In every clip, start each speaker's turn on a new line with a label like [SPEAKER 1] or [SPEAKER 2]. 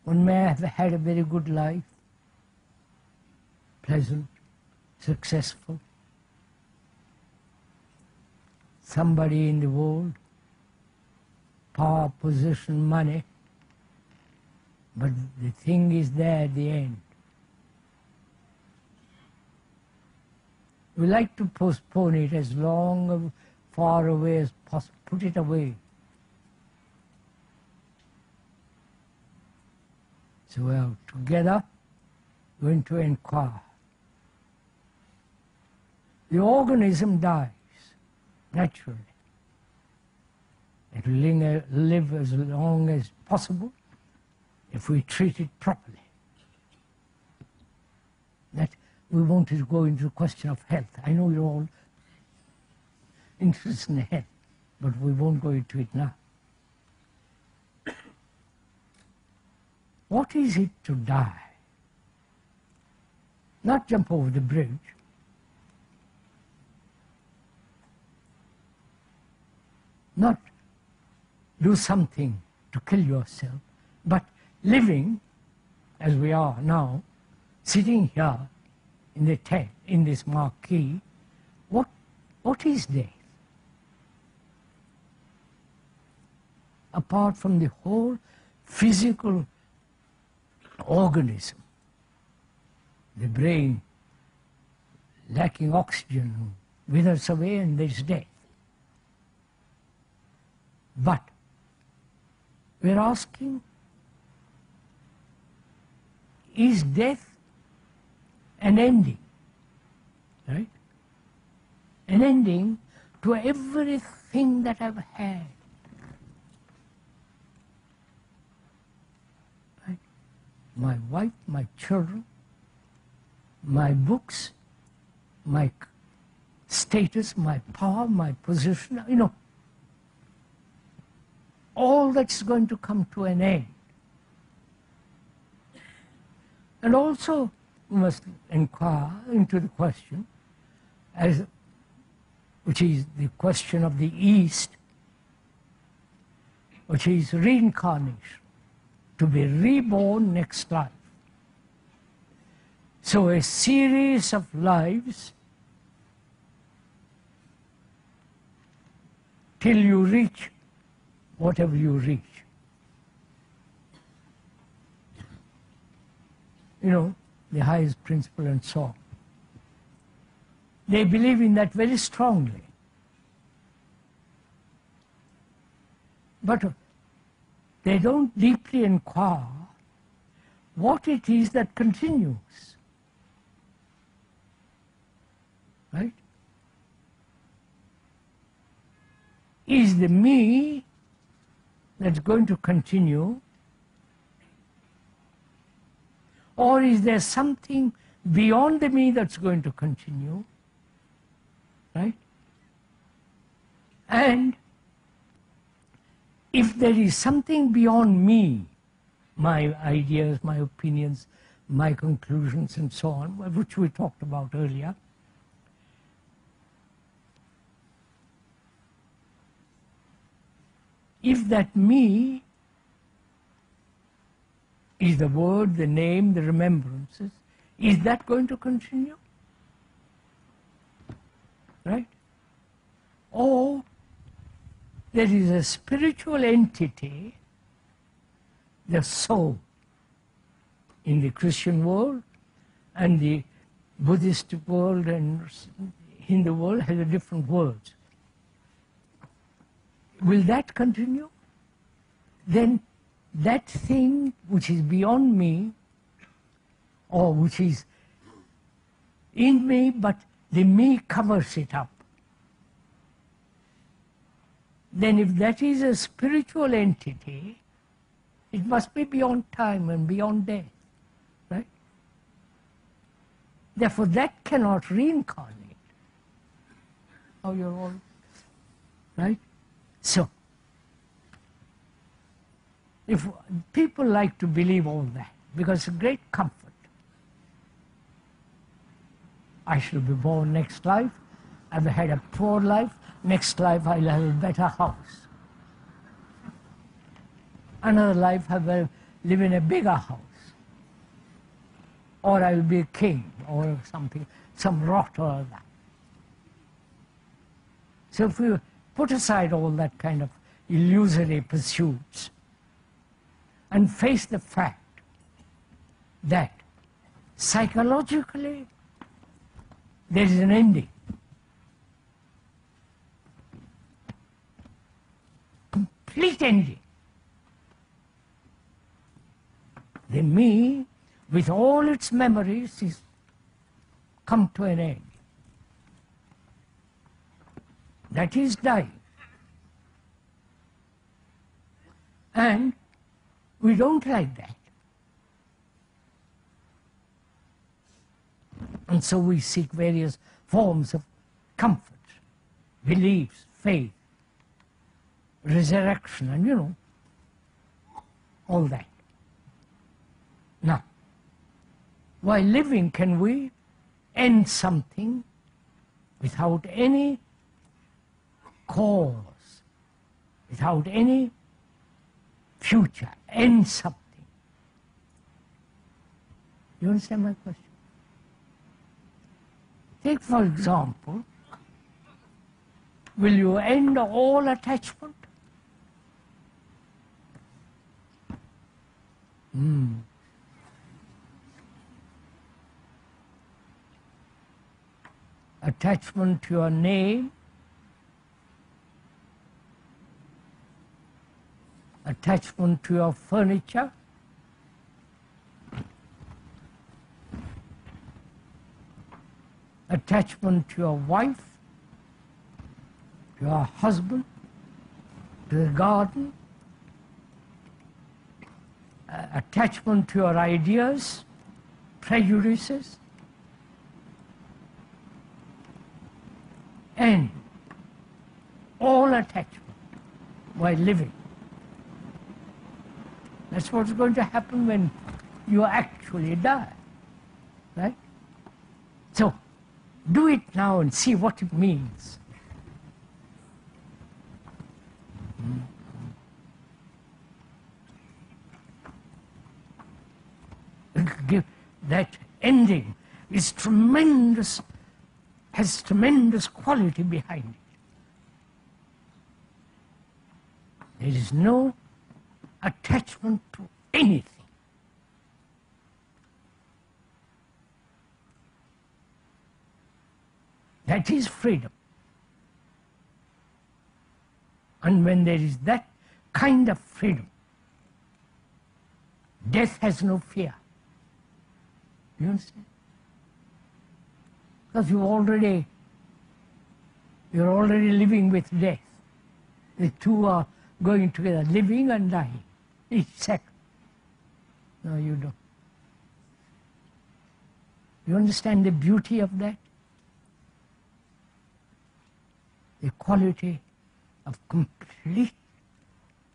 [SPEAKER 1] One may have had a very good life, pleasant, successful. Somebody in the world, power, position, money, but the thing is there at the end. We like to postpone it as long, far away as possible, put it away. So we are together going to inquire. The organism dies naturally. It will live as long as possible if we treat it properly. That we wanted to go into the question of health. I know you're all interested in health, but we won't go into it now. What is it to die? Not jump over the bridge. Not do something to kill yourself, but living as we are now, sitting here in the tent, in this marquee, what is death? Apart from the whole physical organism, the brain lacking oxygen withers away and there's death. But we're asking, is death an ending? Right? An ending to everything that I've had. Right? My wife, my children, my books, my status, my power, my position, you know, all that's going to come to an end. And also, we must inquire into the question, which is the question of the East, which is reincarnation, to be reborn next life. So a series of lives till you reach whatever you reach. You know, the highest principle and so on. They believe in that very strongly. But they don't deeply inquire what it is that continues. Right? Is the me that's going to continue, or is there something beyond the me that's going to continue? Right? And if there is something beyond me, my ideas, my opinions, my conclusions and so on, which we talked about earlier, if that me is the word, the name, the remembrances, is that going to continue? Right? Or there is a spiritual entity, the soul, in the Christian world, and the Buddhist world and Hindu world has a different words. Will that continue? Then that thing which is beyond me, or which is in me, but the me covers it up. Then if that is a spiritual entity, it must be beyond time and beyond death. Right? Therefore that cannot reincarnate. Oh, you're all right? So, if people like to believe all that, because it's a great comfort. I shall be born next life, I've had a poor life, next life I'll have a better house. Another life I'll live in a bigger house. Or I will be a king or something, some rot or that. So if we put aside all that kind of illusory pursuits and face the fact that psychologically there is an ending. Complete ending. The me, with all its memories, is come to an end. That is dying. And we don't like that. And so we seek various forms of comfort, beliefs, faith, resurrection, and you know, all that. Now, while living, can we end something without any cause, without any future, end something? You understand my question? Take, for example, will you end all attachment? Attachment to your name, attachment to your furniture, attachment to your wife, to your husband, to the garden, attachment to your ideas, prejudices, and all attachment while living. That's what's going to happen when you actually die, right? So, do it now and see what it means. That ending is tremendous, has tremendous quality behind it. There is no attachment to anything. That is freedom. And when there is that kind of freedom, death has no fear. You understand? Because you're already living with death. The two are going together, living and dying, each second. No, you don't. You understand the beauty of that? The quality of complete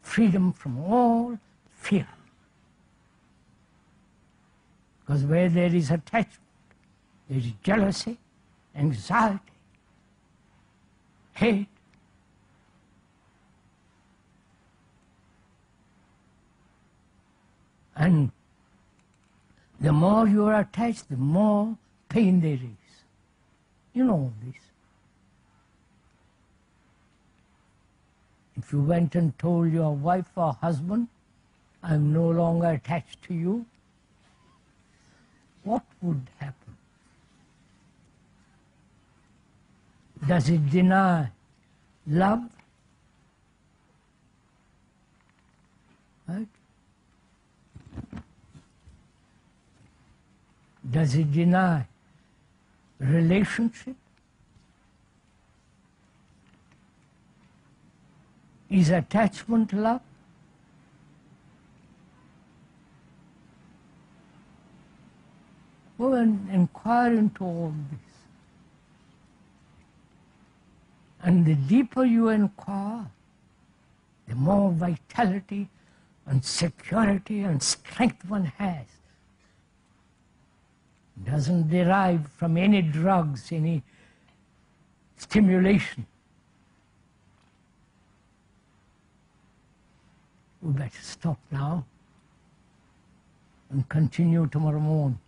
[SPEAKER 1] freedom from all fear. Because where there is attachment, there is jealousy, anxiety, hate. And the more you are attached, the more pain there is. You know this. If you went and told your wife or husband, I'm no longer attached to you, what would happen? Does it deny love? Right? Does it deny relationship? Is attachment love? Go and inquire into all this. And the deeper you inquire, the more vitality and security and strength one has. It doesn't derive from any drugs, any stimulation. We better stop now. and continue tomorrow morning.